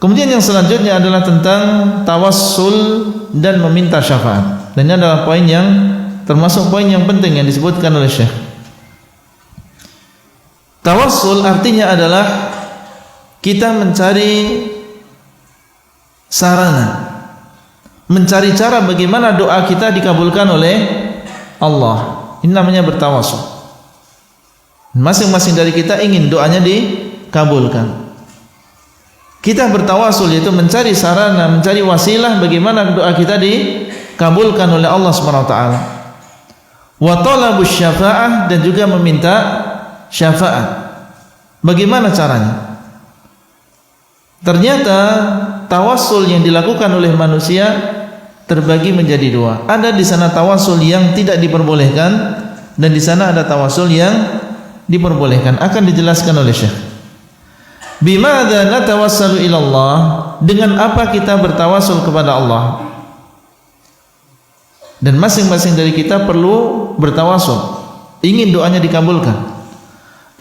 Kemudian yang selanjutnya adalah tentang tawassul dan meminta syafaat. Dan ini adalah poin yang termasuk poin yang penting yang disebutkan oleh Syekh. Tawassul artinya adalah kita mencari sarana, mencari cara bagaimana doa kita dikabulkan oleh Allah. Ini namanya bertawassul. Masing-masing dari kita ingin doanya dikabulkan. Kita bertawassul yaitu mencari sarana, mencari wasilah bagaimana doa kita dikabulkan oleh Allah Subhanahu wa taala. Wa talabus syafa'ah, dan juga meminta syafaat. Bagaimana caranya? Ternyata tawassul yang dilakukan oleh manusia terbagi menjadi dua. Ada di sana tawassul yang tidak diperbolehkan, dan di sana ada tawassul yang diperbolehkan. Akan dijelaskan oleh Syekh. Bimadza natawassalu ila Allah, dengan apa kita bertawassul kepada Allah. Dan masing-masing dari kita perlu bertawassul, ingin doanya dikabulkan.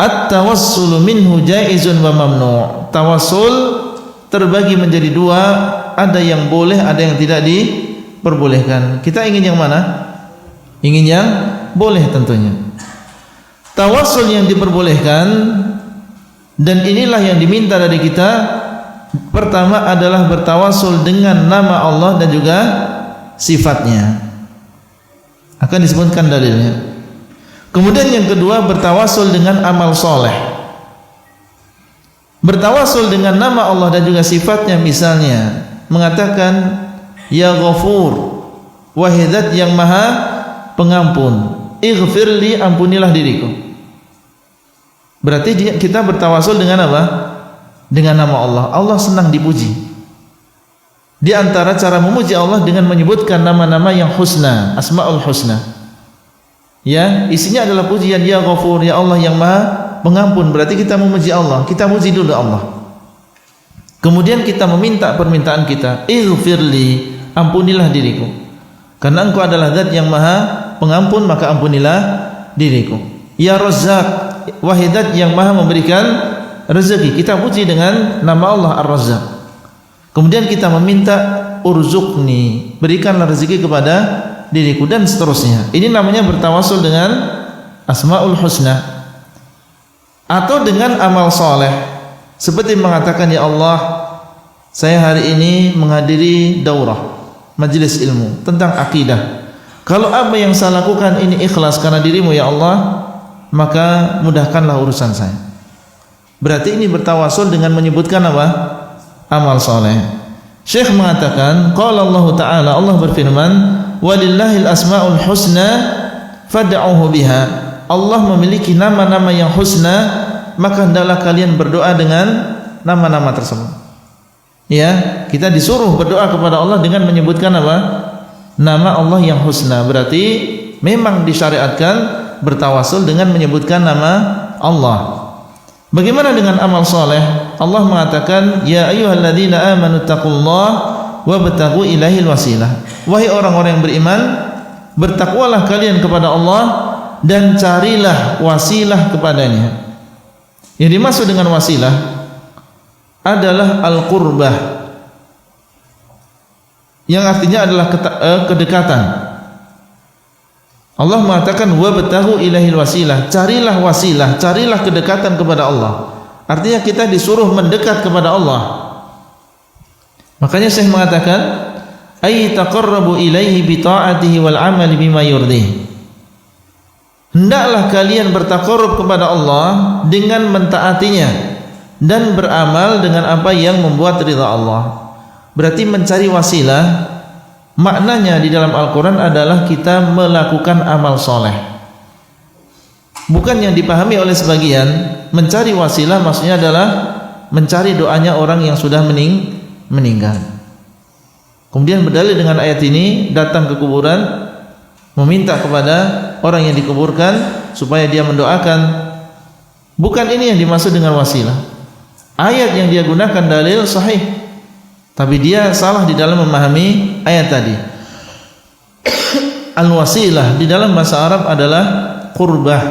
At-tawassulu minhu jaizun wa mamnu'. Tawassul terbagi menjadi dua, ada yang boleh, ada yang tidak diperbolehkan. Kita ingin yang mana? Ingin yang boleh tentunya. Tawassul yang diperbolehkan, dan inilah yang diminta dari kita, pertama adalah bertawassul dengan nama Allah dan juga sifatnya. Akan disebutkan dalilnya. Kemudian yang kedua, bertawassul dengan amal soleh. Bertawassul dengan nama Allah dan juga sifatnya, misalnya mengatakan ya Ghafur, wahai Zat yang maha pengampun, ighfirli, ampunilah diriku. Berarti kita bertawassul dengan apa? Dengan nama Allah. Allah senang dipuji. Di antara cara memuji Allah dengan menyebutkan nama-nama yang husna, asmaul husna. Ya, isinya adalah pujian, ya Ghafur, ya Allah yang maha pengampun. Berarti kita memuji Allah, kita muji dulu Allah. Kemudian kita meminta permintaan kita, ighfirli, ampunilah diriku. Karena engkau adalah Zat yang maha pengampun, maka ampunilah diriku. Ya Razzaq, wahai Zat yang maha memberikan rezeki, kita puji dengan nama Allah Ar-Razzaq. Kemudian kita meminta urzuqni, berikanlah rezeki kepada diriku, dan seterusnya. Ini namanya bertawassul dengan asmaul husna. Atau dengan amal soleh, seperti mengatakan, ya Allah, saya hari ini menghadiri daurah majelis ilmu tentang akidah. Kalau apa yang saya lakukan ini ikhlas karena dirimu ya Allah, maka mudahkanlah urusan saya. Berarti ini bertawassul dengan menyebutkan apa? Amal soleh. Syekh mengatakan, qala Allah Ta'ala, Allah berfirman, walillahil asma'ul husna fad'uhu biha. Allah memiliki nama-nama yang husna, maka hendaklah kalian berdoa dengan nama-nama tersebut. Ya, kita disuruh berdoa kepada Allah dengan menyebutkan apa? Nama Allah yang husna. Berarti memang disyariatkan bertawassul dengan menyebutkan nama Allah. Bagaimana dengan amal soleh? Allah mengatakan, ya ayyuhalladzina amanu taqullaha wabtaghu ilaihil wasilah. Wahai orang-orang yang beriman, bertakwalah kalian kepada Allah dan carilah wasilah kepadanya. Yang dimaksud dengan wasilah adalah al-qurbah, yang artinya adalah kedekatan. Allah mengatakan wabtaghu ilaihil wasilah, carilah wasilah, carilah kedekatan kepada Allah. Artinya kita disuruh mendekat kepada Allah. Makanya Syekh mengatakan ay taqarrabu ilaihi bi ta'atihi wal amali bima yurdih. Hendaklah kalian bertaqarrub kepada Allah dengan mentaatinya dan beramal dengan apa yang membuat ridha Allah. Berarti mencari wasilah maknanya di dalam Al-Quran adalah kita melakukan amal soleh. Bukan yang dipahami oleh sebagian, mencari wasilah maksudnya adalah mencari doanya orang yang sudah meninggal. Kemudian berdalil dengan ayat ini, datang ke kuburan, meminta kepada orang yang dikuburkan supaya dia mendoakan. Bukan ini yang dimaksud dengan wasilah. Ayat yang dia gunakan dalil sahih, tapi dia salah di dalam memahami ayat tadi. Al-wasilah di dalam bahasa Arab adalah qurbah,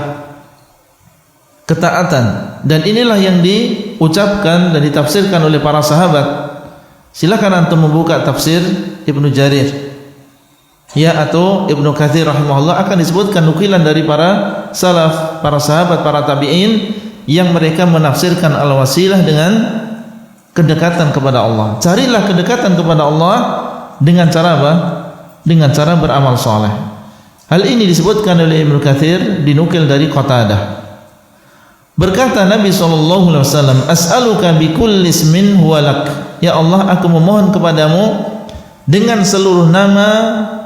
ketaatan. Dan inilah yang diucapkan dan ditafsirkan oleh para sahabat Silakan antum membuka tafsir Ibnu Jarir ya atau Ibnu Katsir rahimahullah, akan disebutkan nukilan dari para salaf, para sahabat, para tabi'in yang mereka menafsirkan al-wasilah dengan kedekatan kepada Allah. Carilah kedekatan kepada Allah dengan cara apa? Dengan cara beramal saleh. Hal ini disebutkan oleh Ibnu Katsir, dinukil dari Qatadah. Berkata Nabi SAW, as'aluka bikulli ismin huwa lak. Ya Allah, aku memohon kepadamu dengan seluruh nama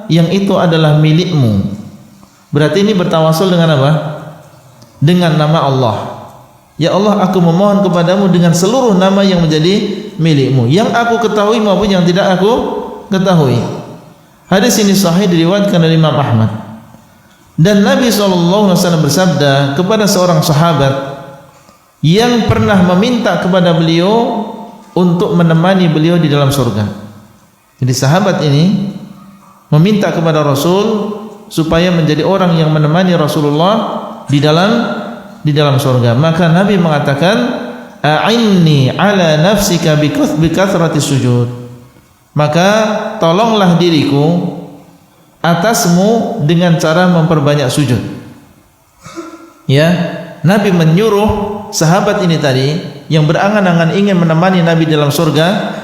yang itu adalah milikmu. Berarti ini bertawasul dengan apa? Dengan nama Allah. Ya Allah, aku memohon kepadamu dengan seluruh nama yang menjadi milikmu, yang aku ketahui maupun yang tidak aku ketahui. Hadis ini sahih, diriwayatkan oleh Imam Ahmad. Dan Nabi SAW bersabda kepada seorang sahabat yang pernah meminta kepada beliau untuk menemani beliau di dalam surga. Jadi sahabat ini meminta kepada Rasul supaya menjadi orang yang menemani Rasulullah di dalam surga. Maka Nabi mengatakan, a'inni ala nafsika bikathrati sujud. Maka tolonglah diriku atasmu dengan cara memperbanyak sujud. Ya, Nabi menyuruh sahabat ini tadi yang berangan-angan ingin menemani Nabi dalam surga,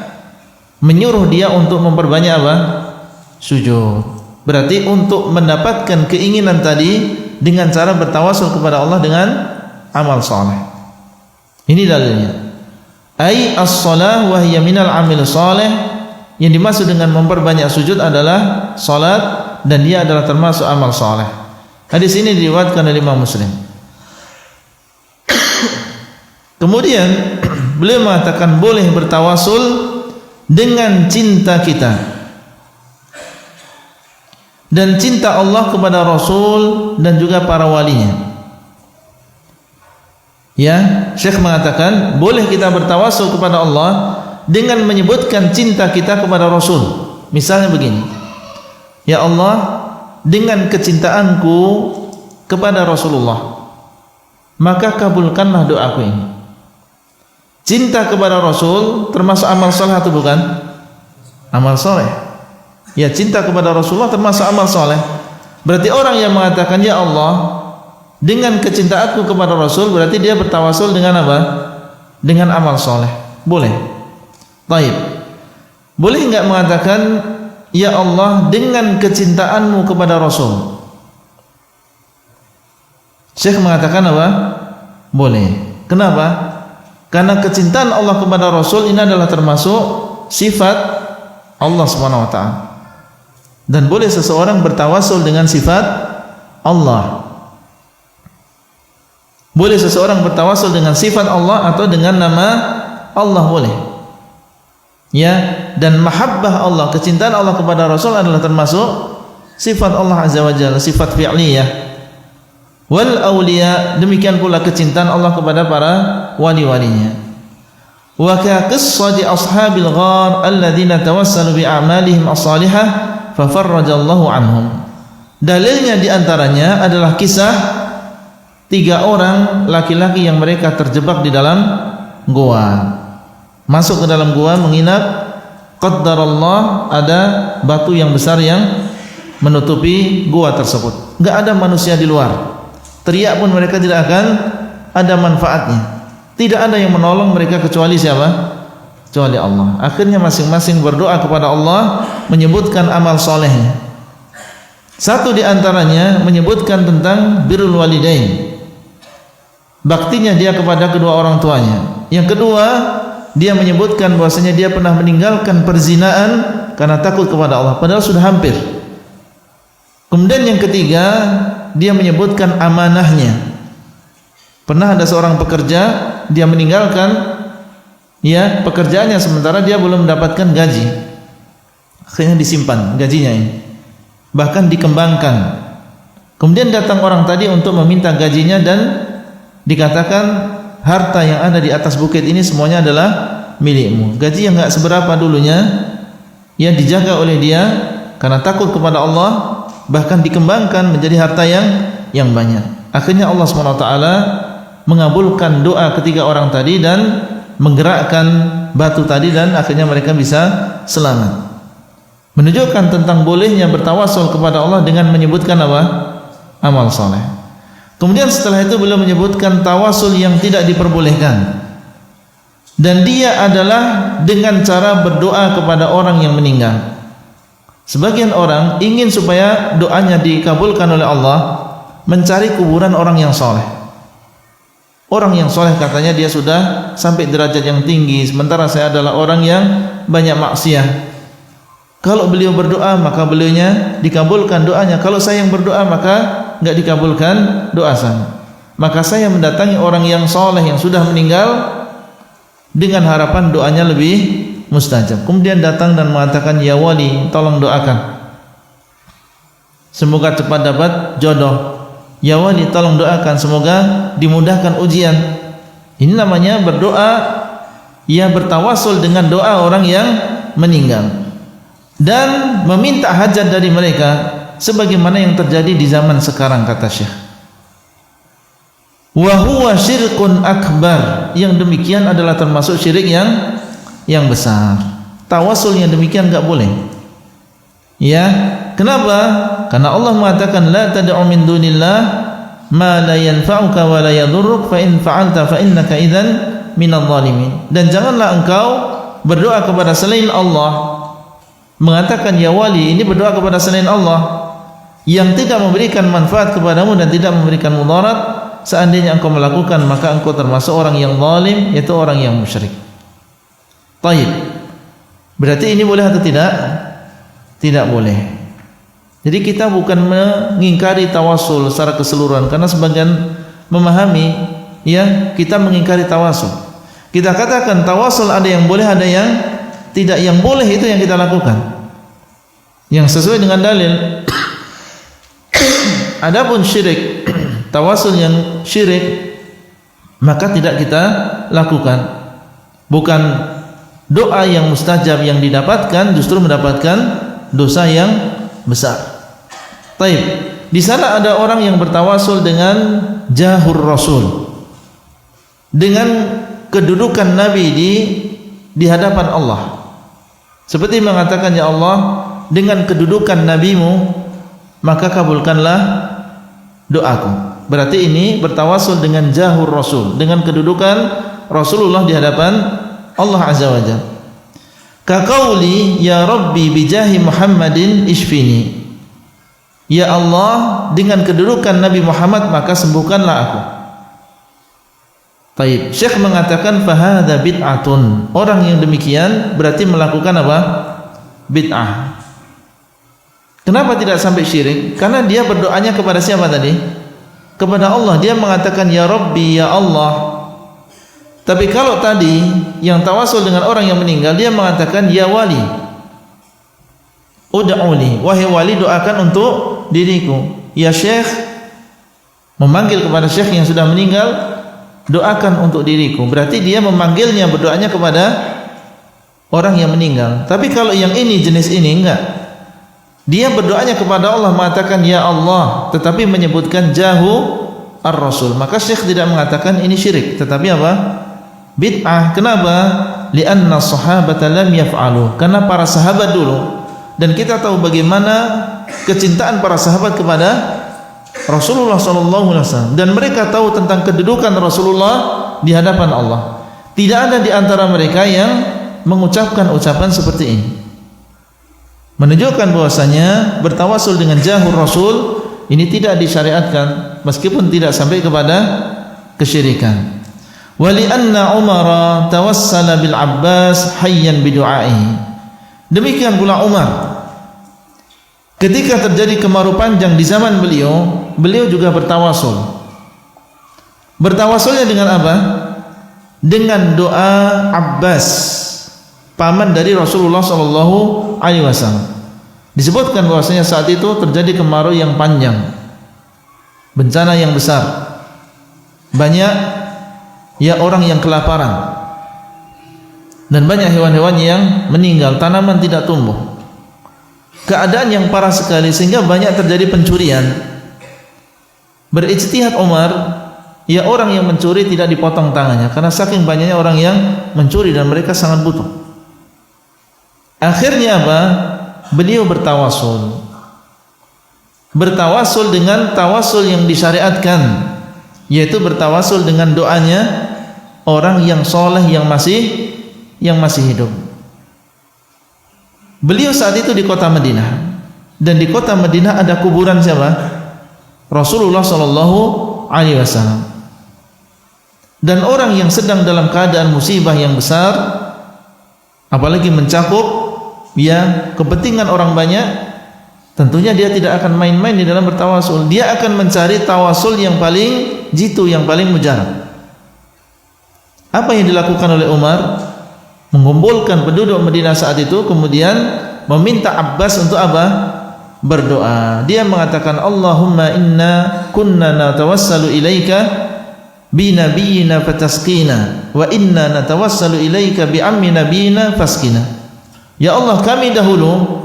menyuruh dia untuk memperbanyak apa? Sujud. Berarti untuk mendapatkan keinginan tadi dengan cara bertawasul kepada Allah dengan amal saleh. Ini dalilnya. Ai as-shalah wa hiya minal amil saleh. Yang dimaksud dengan memperbanyak sujud adalah salat, dan dia adalah termasuk amal saleh. Hadis ini diriwayatkan oleh Imam Muslim. Kemudian beliau mengatakan boleh bertawasul dengan cinta kita dan cinta Allah kepada Rasul dan juga para walinya. Ya, Syekh mengatakan boleh kita bertawasul kepada Allah dengan menyebutkan cinta kita kepada Rasul. Misalnya begini, ya Allah, dengan kecintaanku kepada Rasulullah, maka kabulkanlah doaku ini. Cinta kepada Rasul termasuk amal soleh atau bukan? Amal soleh. Ya, cinta kepada Rasulullah termasuk amal soleh. Berarti orang yang mengatakan ya Allah, dengan kecintaanku kepada Rasul, berarti dia bertawasul dengan apa? Dengan amal soleh. Boleh. Baik. Boleh enggak mengatakan ya Allah dengan kecintaanmu kepada Rasul? Syekh mengatakan apa? Boleh. Kenapa? Karena kecintaan Allah kepada Rasul ini adalah termasuk sifat Allah Subhanahu wa taala. Dan boleh seseorang bertawasul dengan sifat Allah. Boleh seseorang bertawasul dengan sifat Allah atau dengan nama Allah, boleh. Ya, dan mahabbah Allah, kecintaan Allah kepada Rasul adalah termasuk sifat Allah Azza wa Jalla, sifat fi'liyah. Wal awliya, demikian pula kecintaan Allah kepada para wali-walinya. Wa ka qissati ashabil ghar alladzina tawassalu bi a'malihim as-salihah fa farrajallahu anhum. Dalilnya diantaranya adalah kisah 3 orang laki-laki yang mereka terjebak di dalam gua. Masuk ke dalam gua menginap, qaddarallah ada batu yang besar yang menutupi gua tersebut. Enggak ada manusia di luar. Teriak pun mereka tidak akan ada manfaatnya. Tidak ada yang menolong mereka kecuali siapa? Kecuali Allah. Akhirnya masing-masing berdoa kepada Allah, menyebutkan amal solehnya. Satu di antaranya menyebutkan tentang birrul walidain, baktinya dia kepada kedua orang tuanya. Yang kedua, dia menyebutkan bahwasanya dia pernah meninggalkan perzinaan karena takut kepada Allah, padahal sudah hampir. Kemudian yang ketiga, dia menyebutkan amanahnya. Pernah ada seorang pekerja, dia meninggalkan ya pekerjaannya sementara dia belum mendapatkan gaji. Akhirnya disimpan gajinya ini, bahkan dikembangkan. Kemudian datang orang tadi untuk meminta gajinya dan dikatakan harta yang ada di atas bukit ini semuanya adalah milikmu. Gaji yang enggak seberapa dulunya yang dijaga oleh dia karena takut kepada Allah, bahkan dikembangkan menjadi harta yang banyak. Akhirnya Allah SWT mengabulkan doa ketiga orang tadi dan menggerakkan batu tadi dan akhirnya mereka bisa selamat. Menunjukkan tentang bolehnya bertawasul kepada Allah dengan menyebutkan apa? Amal soleh. Kemudian setelah itu beliau menyebutkan tawasul yang tidak diperbolehkan, dan dia adalah dengan cara berdoa kepada orang yang meninggal. Sebagian orang ingin supaya doanya dikabulkan oleh Allah, mencari kuburan orang yang soleh. Orang yang soleh katanya dia sudah sampai derajat yang tinggi, sementara saya adalah orang yang banyak maksiat. Kalau beliau berdoa maka beliaunya dikabulkan doanya. Kalau saya yang berdoa maka enggak dikabulkan doa saya. Maka saya mendatangi orang yang soleh yang sudah meninggal dengan harapan doanya lebih mustajab. Kemudian datang dan mengatakan, ya wali, tolong doakan, semoga cepat dapat jodoh. Ya wali, tolong doakan, semoga dimudahkan ujian. Ini namanya berdoa, ya bertawasul dengan doa orang yang meninggal dan meminta hajat dari mereka, sebagaimana yang terjadi di zaman sekarang, kata Syekh. Wa huwa syirkun akbar, yang demikian adalah termasuk syirik yang besar. Tawasul yang demikian enggak boleh. Ya, kenapa? Karena Allah mengatakan la tad'u min dunillah ma la yanfa'uka wa la yadhurruk fa in fa'alta fa innaka idzan minadh dhalimin. Dan janganlah engkau berdoa kepada selain Allah, mengatakan ya wali, ini berdoa kepada selain Allah yang tidak memberikan manfaat kepadamu dan tidak memberikan mudarat. Seandainya engkau melakukan maka engkau termasuk orang yang zalim, yaitu orang yang musyrik. Baik. Berarti ini boleh atau tidak? Tidak boleh. Jadi kita bukan mengingkari tawasul secara keseluruhan, karena sebagian memahami ya kita mengingkari tawasul. Kita katakan tawasul ada yang boleh, ada yang tidak. Yang boleh itu yang kita lakukan, yang sesuai dengan dalil. Adapun syirik, tawasul yang syirik, maka tidak kita lakukan. Bukan doa yang mustajab yang didapatkan, justru mendapatkan dosa yang besar. Taib. Di sana ada orang yang bertawasul dengan jahur Rasul, dengan kedudukan Nabi di hadapan Allah. Seperti mengatakan, ya Allah, dengan kedudukan nabimu maka kabulkanlah doaku. Berarti ini bertawasul dengan jahur Rasul, dengan kedudukan Rasulullah di hadapan Allah Azza wa Jalla. Ka qauli ya Rabbi bijahi Muhammadin ishfini. Ya Allah, dengan kedudukan Nabi Muhammad maka sembuhkanlah aku. Baik, Syekh mengatakan fahadha bid'atun. Orang yang demikian berarti melakukan apa? Bid'ah. Kenapa tidak sampai syirik? Karena dia berdoanya kepada siapa tadi? Kepada Allah. Dia mengatakan ya Rabbi, ya Allah. Tapi kalau tadi yang tawasul dengan orang yang meninggal, dia mengatakan ya wali, ud'uli, wahai wali, doakan untuk diriku. Ya Syekh, memanggil kepada Syekh yang sudah meninggal, doakan untuk diriku. Berarti dia memanggilnya, berdoanya kepada orang yang meninggal. Tapi kalau yang ini, jenis ini, enggak. Dia berdoanya kepada Allah, mengatakan ya Allah, tetapi menyebutkan jahu ar-Rasul. Maka Syekh tidak mengatakan ini syirik, tetapi apa? Bid'ah. Kenapa? Lianna sahabata lam yaf'alu. Karena para sahabat dulu, dan kita tahu bagaimana kecintaan para sahabat kepada Rasulullah SAW, dan mereka tahu tentang kedudukan Rasulullah di hadapan Allah. Tidak ada di antara mereka yang mengucapkan ucapan seperti ini, menunjukkan bahwasanya bertawasul dengan jahur Rasul ini tidak disyariatkan, meskipun tidak sampai kepada kesyirikan. Wali anna Umar tawassala bil Abbas hayyan bidu'aihi. Demikian pula Umar, ketika terjadi kemarau panjang di zaman beliau juga bertawasul. Bertawasulnya dengan apa? Dengan doa Abbas, paman dari Rasulullah SAW. Disebutkan bahwasanya saat itu terjadi kemarau yang panjang, bencana yang besar, banyak ya orang yang kelaparan, dan banyak hewan-hewan yang meninggal, tanaman tidak tumbuh. Keadaan yang parah sekali sehingga banyak terjadi pencurian. Berijtihad Umar, ya orang yang mencuri tidak dipotong tangannya karena saking banyaknya orang yang mencuri dan mereka sangat butuh. Akhirnya apa? Beliau bertawasul. Bertawasul dengan tawasul yang disyariatkan, yaitu bertawasul dengan doanya orang yang soleh yang masih hidup. Beliau saat itu di kota Madinah, dan di kota Madinah ada kuburan siapa? Rasulullah sallallahu alaihi wasallam. Dan orang yang sedang dalam keadaan musibah yang besar, apalagi mencakup ya kepentingan orang banyak, tentunya dia tidak akan main-main di dalam bertawasul. Dia akan mencari tawasul yang paling jitu, yang paling mujarab. Apa yang dilakukan oleh Umar? Mengumpulkan penduduk Madinah saat itu, kemudian meminta Abbas untuk apa? Berdoa. Dia mengatakan, Allahumma inna kunna natawassalu ilaika bi nabiyyina fatasqina wa inna natawassalu ilaika bi ammi nabiyyina fasqina. Ya Allah, kami dahulu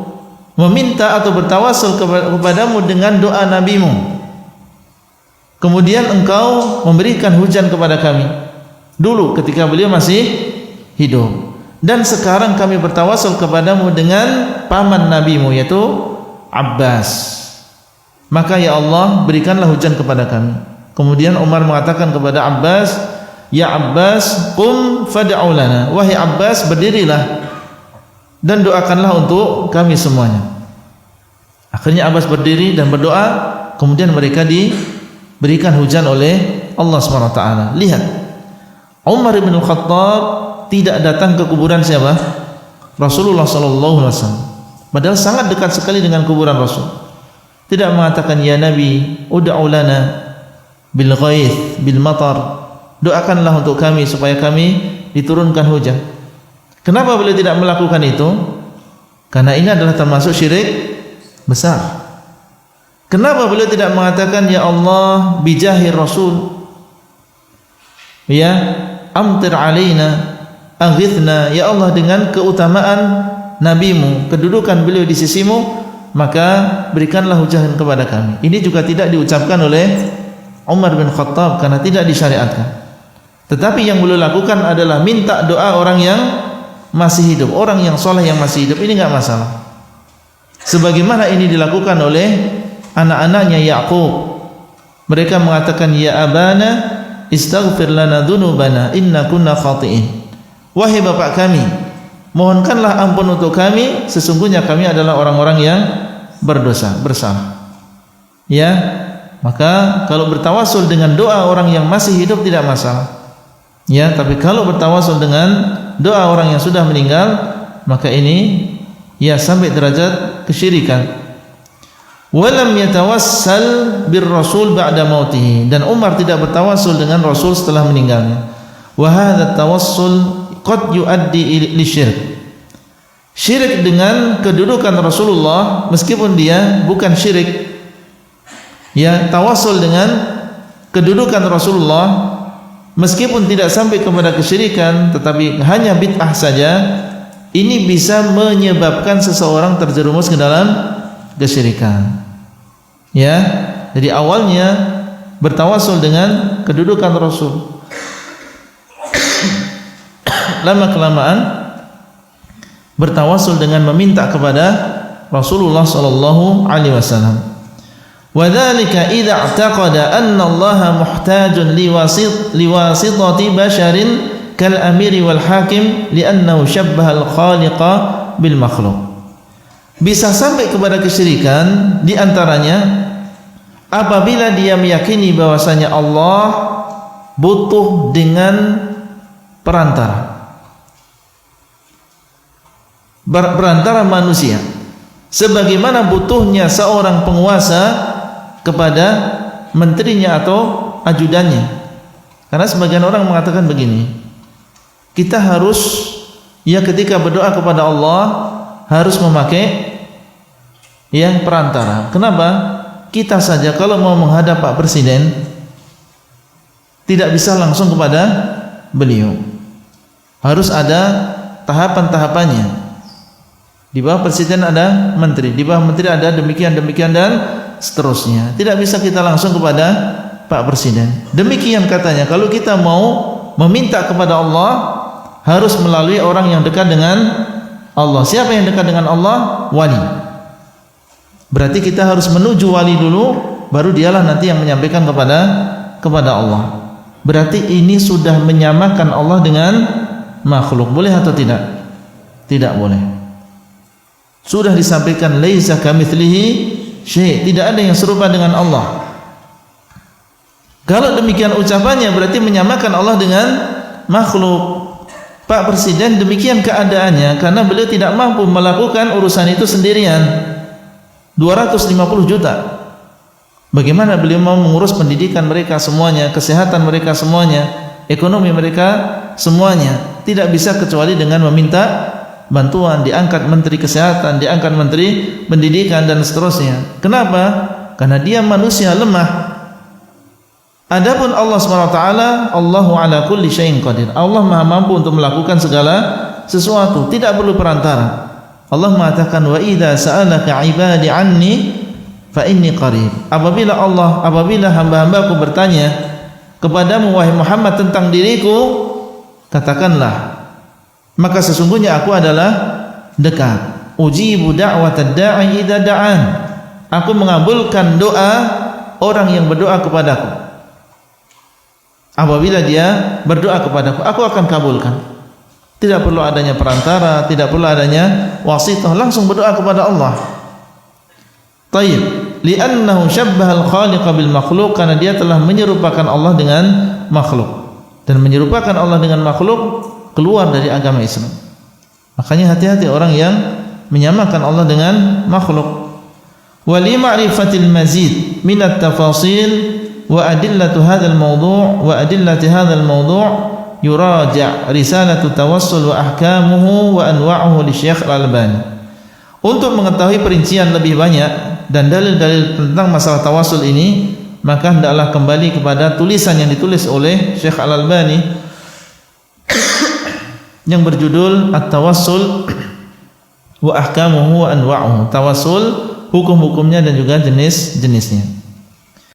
meminta atau bertawasul kepadamu dengan doa nabimu, kemudian engkau memberikan hujan kepada kami dulu ketika beliau masih hidup, dan sekarang kami bertawasul kepadamu dengan paman nabimu yaitu Abbas, maka ya Allah berikanlah hujan kepada kami. Kemudian Umar mengatakan kepada Abbas, ya Abbas, qum fad'u lana, wahai Abbas berdirilah dan doakanlah untuk kami semuanya. Akhirnya Abbas berdiri dan berdoa, kemudian mereka diberikan hujan oleh Allah SWT. Lihat, Umar bin Khattab tidak datang ke kuburan siapa? Rasulullah SAW. Padahal sangat dekat sekali dengan kuburan Rasul. Tidak mengatakan, ya Nabi, ud'u lana bil ghaith, bil matar, doakanlah untuk kami supaya kami diturunkan hujan. Kenapa beliau tidak melakukan itu? Karena ini adalah termasuk syirik besar. Kenapa beliau tidak mengatakan, ya Allah bijahir Rasul, ya amtir alaina aghithna, ya Allah dengan keutamaan nabimu, kedudukan beliau di sisimu, maka berikanlah hujan kepada kami. Ini juga tidak diucapkan oleh Umar bin Khattab karena tidak disyariatkan. Tetapi yang beliau lakukan adalah minta doa orang yang masih hidup, orang yang soleh yang masih hidup. Ini enggak masalah. Sebagaimana ini dilakukan oleh anak-anaknya Yaqub. Mereka mengatakan, ya abana istaghfir lana dzunubana inna kunna khati'in. Wahai bapak kami, mohonkanlah ampun untuk kami, sesungguhnya kami adalah orang-orang yang berdosa, bersalah. Ya, maka kalau bertawasul dengan doa orang yang masih hidup tidak masalah. Ya, tapi kalau bertawasul dengan doa orang yang sudah meninggal, maka ini ya sampai derajat kesyirikan. Walam yatawassal bir rasul ba'da mautihi, dan Umar tidak bertawasul dengan Rasul setelah meninggalnya. Wa hadza tawassul qad yuaddi li syirk. Syirik dengan kedudukan Rasulullah meskipun dia bukan syirik. Ya, tawasul dengan kedudukan Rasulullah meskipun tidak sampai kepada kesyirikan, tetapi hanya bid'ah saja, ini bisa menyebabkan seseorang terjerumus ke dalam kesyirikan. Ya, jadi awalnya bertawasul dengan kedudukan Rasul, lama kelamaan bertawasul dengan meminta kepada Rasulullah sallallahu alaihi wasallam. Wadzalika idza i'taqada anna Allah muhtajun liwasitati basharin kal amiri wal hakim li'annahu syabbaha al-khaliqa bil makhluq. Bisa sampai kepada kesyirikan di antaranya apabila dia meyakini bahwasanya Allah butuh dengan perantara manusia, sebagaimana butuhnya seorang penguasa kepada menterinya atau ajudannya. Karena sebagian orang mengatakan begini, kita harus ya ketika berdoa kepada Allah harus memakai ya perantara. Kenapa? Kita saja kalau mau menghadap Pak Presiden tidak bisa langsung kepada beliau, harus ada tahapan-tahapannya. Di bawah presiden ada menteri, di bawah menteri ada demikian dan seterusnya. Tidak bisa kita langsung kepada Pak Presiden. Demikian katanya, kalau kita mau meminta kepada Allah harus melalui orang yang dekat dengan Allah. Siapa yang dekat dengan Allah? Wali. Berarti kita harus menuju wali dulu, baru dialah nanti yang menyampaikan kepada Allah. Berarti ini sudah menyamakan Allah dengan makhluk. Boleh atau tidak? Tidak boleh. Sudah disampaikan laisa kamitslihi syai', tidak ada yang serupa dengan Allah. Kalau demikian ucapannya berarti menyamakan Allah dengan makhluk. Pak Presiden demikian keadaannya karena beliau tidak mampu melakukan urusan itu sendirian. 250 juta. Bagaimana beliau mau mengurus pendidikan mereka semuanya, kesehatan mereka semuanya, ekonomi mereka semuanya? Tidak bisa kecuali dengan meminta bantuan, diangkat menteri kesehatan, diangkat menteri pendidikan dan seterusnya. Kenapa? Karena dia manusia lemah. Adapun Allah SWT, Allahu ala kulli syai'in qadir. Allah Maha mampu untuk melakukan segala sesuatu, tidak perlu perantara. Allah mengatakan wa idza sa'alaka 'ibadi 'anni fa inni qarib. Apabila hamba-hambaku bertanya kepadamu wahai Muhammad tentang diriku, katakanlah, maka sesungguhnya aku adalah dekat. Ujibu da'watad da'i idza da'an. Aku mengabulkan doa orang yang berdoa kepadaku. Apabila dia berdoa kepadaku, aku akan kabulkan. Tidak perlu adanya perantara, tidak perlu adanya wasithah, langsung berdoa kepada Allah. Tayyib, li'annahu syabbaha al-khaliqa bil makhluq, karena dia telah menyerupakan Allah dengan makhluk. Dan menyerupakan Allah dengan makhluk keluar dari agama Islam. Makanya hati-hati orang yang menyamakan Allah dengan makhluk. Wa li ma'rifatil mazid min at-tafasil wa adillatu hadzal mawdu' wa adillati hadzal mawdu' yuraja' risalatu tawassul wa ahkamuhu wa anwa'uhu li Syekh Al-Albani. Untuk mengetahui perincian lebih banyak dan dalil-dalil tentang masalah tawassul ini, maka hendaklah kembali kepada tulisan yang ditulis oleh Syekh Al-Albani yang berjudul At-Tawassul wa ahkamuhu wa anwa'uhu. Tawassul, hukum-hukumnya dan juga jenis-jenisnya.